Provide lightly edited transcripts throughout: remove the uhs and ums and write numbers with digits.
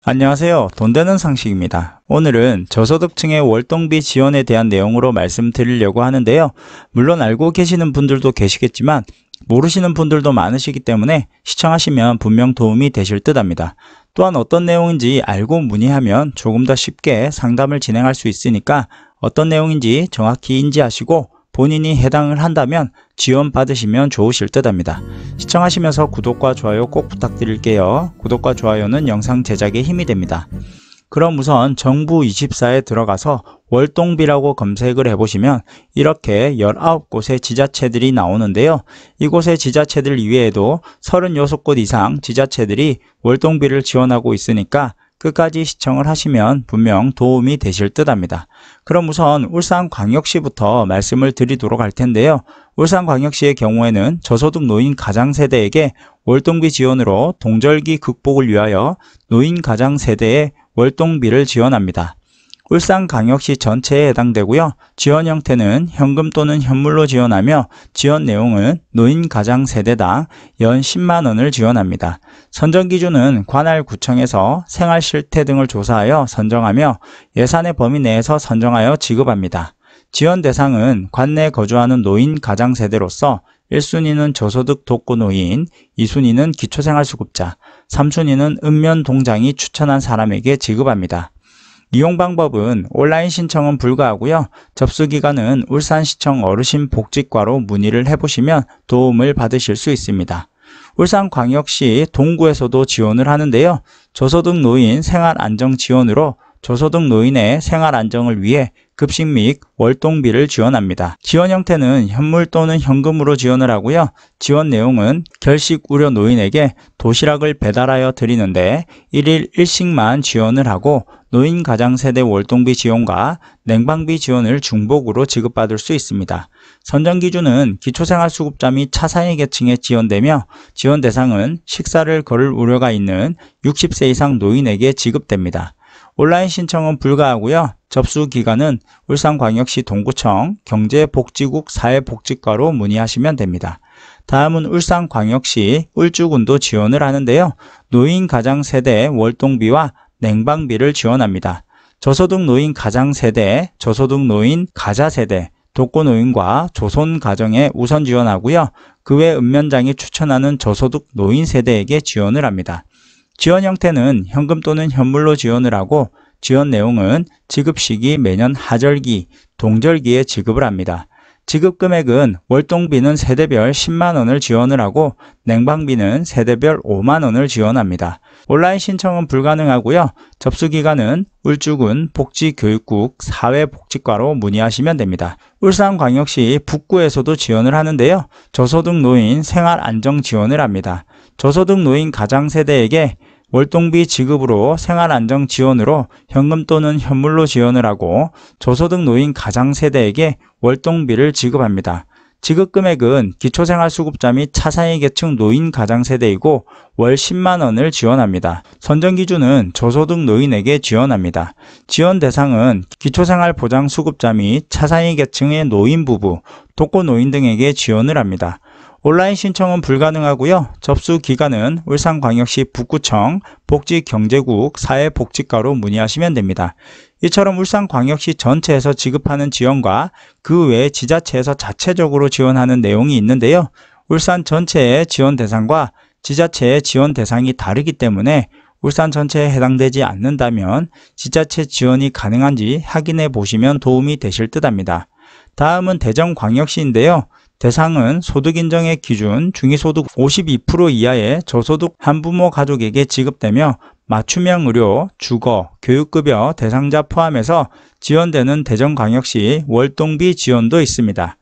안녕하세요. 돈 되는 상식입니다. 오늘은 저소득층의 월동비 지원에 대한 내용으로 말씀드리려고 하는데요. 물론 알고 계시는 분들도 계시겠지만 모르시는 분들도 많으시기 때문에 시청하시면 분명 도움이 되실 듯 합니다. 또한 어떤 내용인지 알고 문의하면 조금 더 쉽게 상담을 진행할 수 있으니까 어떤 내용인지 정확히 인지하시고 본인이 해당을 한다면 지원받으시면 좋으실 듯 합니다. 시청하시면서 구독과 좋아요 꼭 부탁드릴게요. 구독과 좋아요는 영상 제작에 힘이 됩니다. 그럼 우선 정부24에 들어가서 월동비라고 검색을 해보시면 이렇게 19곳의 지자체들이 나오는데요. 이곳의 지자체들 이외에도 36곳 이상 지자체들이 월동비를 지원하고 있으니까 끝까지 시청을 하시면 분명 도움이 되실 듯 합니다. 그럼 우선 울산광역시부터 말씀을 드리도록 할 텐데요. 울산광역시의 경우에는 저소득 노인 가장세대에게 월동비 지원으로 동절기 극복을 위하여 노인 가장세대에 월동비를 지원합니다. 울산광역시 전체에 해당되고요. 지원 형태는 현금 또는 현물로 지원하며 지원 내용은 노인 가장 세대당 연 10만 원을 지원합니다. 선정 기준은 관할 구청에서 생활 실태 등을 조사하여 선정하며 예산의 범위 내에서 선정하여 지급합니다. 지원 대상은 관내에 거주하는 노인 가장 세대로서 1순위는 저소득 독거노인, 2순위는 기초생활수급자, 3순위는 읍면동장이 추천한 사람에게 지급합니다. 이용 방법은 온라인 신청은 불가하고요. 접수기관은 울산시청 어르신복지과로 문의를 해보시면 도움을 받으실 수 있습니다. 울산광역시 동구에서도 지원을 하는데요. 저소득 노인 생활안정 지원으로 저소득 노인의 생활안정을 위해 급식 및 월동비를 지원합니다. 지원 형태는 현물 또는 현금으로 지원을 하고요. 지원 내용은 결식 우려 노인에게 도시락을 배달하여 드리는데 1일 1식만 지원을 하고 노인 가장세대 월동비 지원과 냉방비 지원을 중복으로 지급받을 수 있습니다. 선정 기준은 기초생활수급자 및 차상위 계층에 지원되며 지원 대상은 식사를 거를 우려가 있는 60세 이상 노인에게 지급됩니다. 온라인 신청은 불가하고요. 접수 기관은 울산광역시 동구청 경제복지국 사회복지과로 문의하시면 됩니다. 다음은 울산광역시 울주군도 지원을 하는데요. 노인 가장세대 월동비와 냉방비를 지원합니다. 저소득 노인 가장세대, 저소득 노인 가자세대, 독거노인과 조손가정에 우선 지원하고요. 그 외 읍면장이 추천하는 저소득 노인 세대에게 지원을 합니다. 지원 형태는 현금 또는 현물로 지원을 하고 지원 내용은 지급 시기 매년 하절기, 동절기에 지급을 합니다. 지급 금액은 월동비는 세대별 10만 원을 지원을 하고 냉방비는 세대별 5만 원을 지원합니다. 온라인 신청은 불가능하고요. 접수기관은 울주군 복지교육국 사회복지과로 문의하시면 됩니다. 울산광역시 북구에서도 지원을 하는데요. 저소득 노인 생활안정 지원을 합니다. 저소득 노인 가장세대에게 월동비 지급으로 생활안정 지원으로 현금 또는 현물로 지원을 하고 저소득 노인 가장세대에게 월동비를 지급합니다. 지급 금액은 기초생활수급자 및 차상위 계층 노인 가장세대이고 월 10만 원을 지원합니다. 선정 기준은 저소득 노인에게 지원합니다. 지원 대상은 기초생활보장수급자 및 차상위 계층의 노인 부부, 독거노인 등에게 지원을 합니다. 온라인 신청은 불가능하고요. 접수 기관은 울산광역시 북구청 복지경제국 사회복지과로 문의하시면 됩니다. 이처럼 울산광역시 전체에서 지급하는 지원과 그 외 지자체에서 자체적으로 지원하는 내용이 있는데요. 울산 전체의 지원 대상과 지자체의 지원 대상이 다르기 때문에 울산 전체에 해당되지 않는다면 지자체 지원이 가능한지 확인해 보시면 도움이 되실 듯 합니다. 다음은 대전광역시인데요. 대상은 소득인정의 기준 중위소득 52% 이하의 저소득 한부모 가족에게 지급되며 맞춤형 의료, 주거, 교육급여 대상자 포함해서 지원되는 대전광역시 월동비 지원도 있습니다.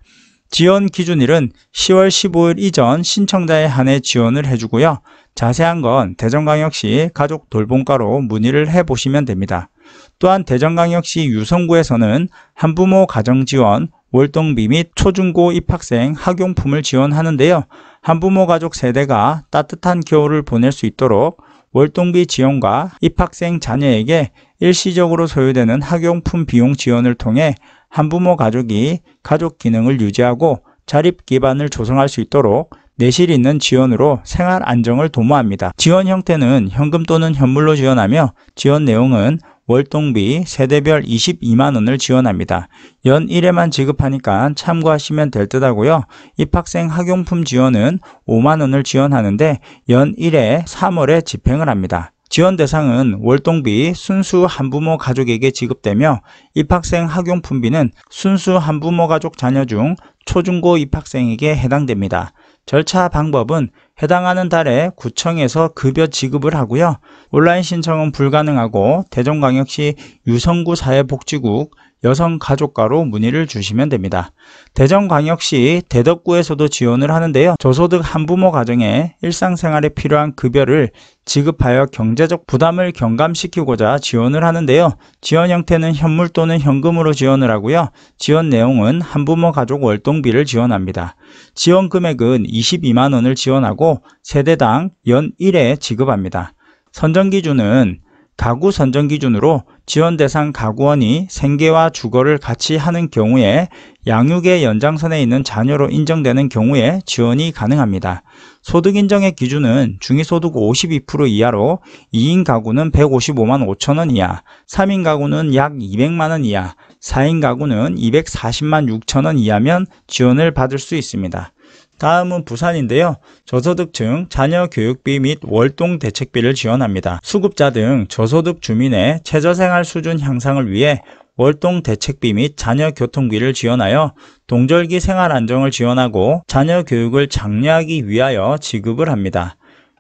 지원 기준일은 10월 15일 이전 신청자에 한해 지원을 해주고요. 자세한 건 대전광역시 가족돌봄과로 문의를 해보시면 됩니다. 또한 대전광역시 유성구에서는 한부모 가정지원, 월동비 및 초중고 입학생 학용품을 지원하는데요. 한부모 가족 세대가 따뜻한 겨울을 보낼 수 있도록 월동비 지원과 입학생 자녀에게 일시적으로 소요되는 학용품 비용 지원을 통해 한부모 가족이 가족 기능을 유지하고 자립 기반을 조성할 수 있도록 내실 있는 지원으로 생활 안정을 도모합니다. 지원 형태는 현금 또는 현물로 지원하며 지원 내용은 월동비 세대별 22만원을 지원합니다. 연 1회만 지급하니까 참고하시면 될 듯 하고요. 입학생 학용품 지원은 5만원을 지원하는데 연 1회 3월에 집행을 합니다. 지원 대상은 월동비 순수 한부모 가족에게 지급되며 입학생 학용품비는 순수 한부모 가족 자녀 중 초중고 입학생에게 해당됩니다. 절차 방법은 해당하는 달에 구청에서 급여 지급을 하고요. 온라인 신청은 불가능하고 대전광역시 유성구 사회복지국 여성가족과로 문의를 주시면 됩니다. 대전광역시 대덕구에서도 지원을 하는데요. 저소득 한부모 가정의 일상생활에 필요한 급여를 지급하여 경제적 부담을 경감시키고자 지원을 하는데요. 지원 형태는 현물 또는 현금으로 지원을 하고요. 지원 내용은 한부모 가족 월동비를 지원합니다. 지원 금액은 22만원을 지원하고 세대당 연 1회 지급합니다. 선정 기준은 가구 선정 기준으로 지원 대상 가구원이 생계와 주거를 같이 하는 경우에 양육의 연장선에 있는 자녀로 인정되는 경우에 지원이 가능합니다. 소득 인정의 기준은 중위소득 52% 이하로 2인 가구는 155만 5천원 이하, 3인 가구는 약 200만원 이하, 4인 가구는 240만 6천원 이하면 지원을 받을 수 있습니다. 다음은 부산인데요. 저소득층 자녀 교육비 및 월동 대책비를 지원합니다. 수급자 등 저소득 주민의 최저생활 수준 향상을 위해 월동 대책비 및 자녀 교통비를 지원하여 동절기 생활 안정을 지원하고 자녀 교육을 장려하기 위하여 지급을 합니다.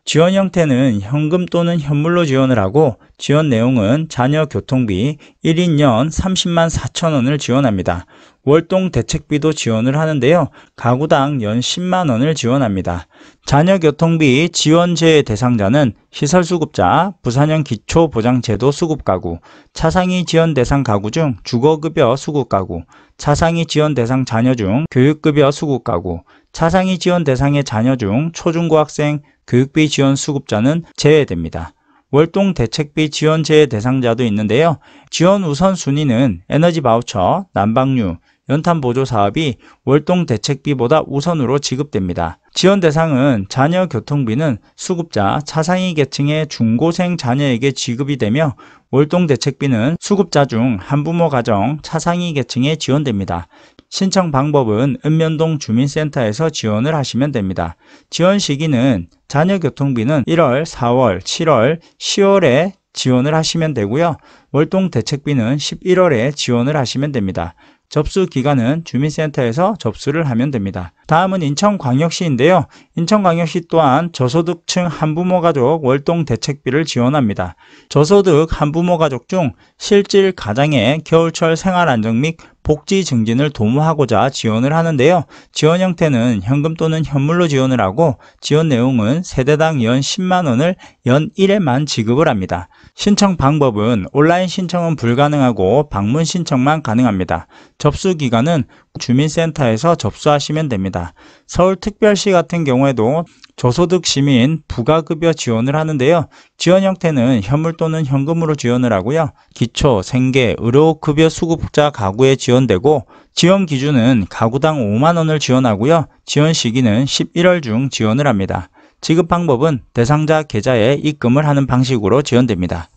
지원 형태는 현금 또는 현물로 지원을 하고 지원 내용은 자녀 교통비 1인 연 30만 4천원을 지원합니다. 월동 대책비도 지원을 하는데요. 가구당 연 10만원을 지원합니다. 자녀 교통비 지원제 대상자는 시설수급자, 부산형 기초보장제도 수급가구, 차상위 지원 대상 가구 중 주거급여 수급가구, 차상위 지원 대상 자녀 중 교육급여 수급가구, 차상위 지원 대상의 자녀 중 초중고학생 교육비 지원 수급자는 제외됩니다. 월동 대책비 지원제 대상자도 있는데요. 지원 우선순위는 에너지 바우처, 난방료, 연탄보조 사업이 월동 대책비보다 우선으로 지급됩니다. 지원 대상은 자녀 교통비는 수급자 차상위 계층의 중고생 자녀에게 지급이 되며 월동 대책비는 수급자 중 한부모 가정 차상위 계층에 지원됩니다. 신청 방법은 읍면동 주민센터에서 지원을 하시면 됩니다. 지원 시기는 자녀 교통비는 1월, 4월, 7월, 10월에 지원을 하시면 되고요. 월동 대책비는 11월에 지원을 하시면 됩니다. 접수 기간은 주민센터에서 접수를 하면 됩니다. 다음은 인천광역시인데요. 인천광역시 또한 저소득층 한부모 가족 월동 대책비를 지원합니다. 저소득 한부모 가족 중 실질 가장의 겨울철 생활 안정 및 복지 증진을 도모하고자 지원을 하는데요. 지원 형태는 현금 또는 현물로 지원을 하고 지원 내용은 세대당 연 10만원을 연 1회만 지급을 합니다. 신청 방법은 온라인 신청은 불가능하고 방문 신청만 가능합니다. 접수 기간은 주민센터에서 접수하시면 됩니다. 서울특별시 같은 경우에도 저소득 시민 부가급여 지원을 하는데요. 지원 형태는 현물 또는 현금으로 지원을 하고요. 기초, 생계, 의료급여 수급자 가구에 지원되고 지원 기준은 가구당 5만원을 지원하고요. 지원 시기는 11월 중 지원을 합니다. 지급 방법은 대상자 계좌에 입금을 하는 방식으로 지원됩니다.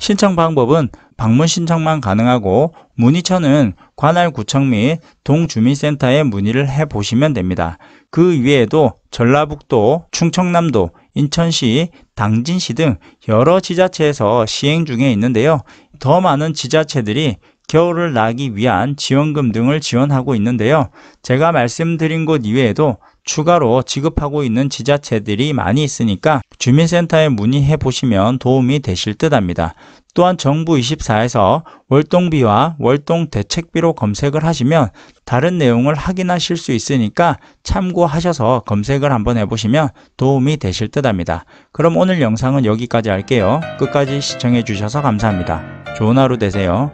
신청 방법은 방문 신청만 가능하고 문의처는 관할 구청 및 동주민센터에 문의를 해보시면 됩니다. 그 외에도 전라북도, 충청남도, 인천시, 당진시 등 여러 지자체에서 시행 중에 있는데요. 더 많은 지자체들이 겨울을 나기 위한 지원금 등을 지원하고 있는데요. 제가 말씀드린 곳 이외에도 추가로 지급하고 있는 지자체들이 많이 있으니까 주민센터에 문의해 보시면 도움이 되실 듯 합니다. 또한 정부24에서 월동비와 월동 대책비로 검색을 하시면 다른 내용을 확인하실 수 있으니까 참고하셔서 검색을 한번 해보시면 도움이 되실 듯 합니다. 그럼 오늘 영상은 여기까지 할게요. 끝까지 시청해 주셔서 감사합니다. 좋은 하루 되세요.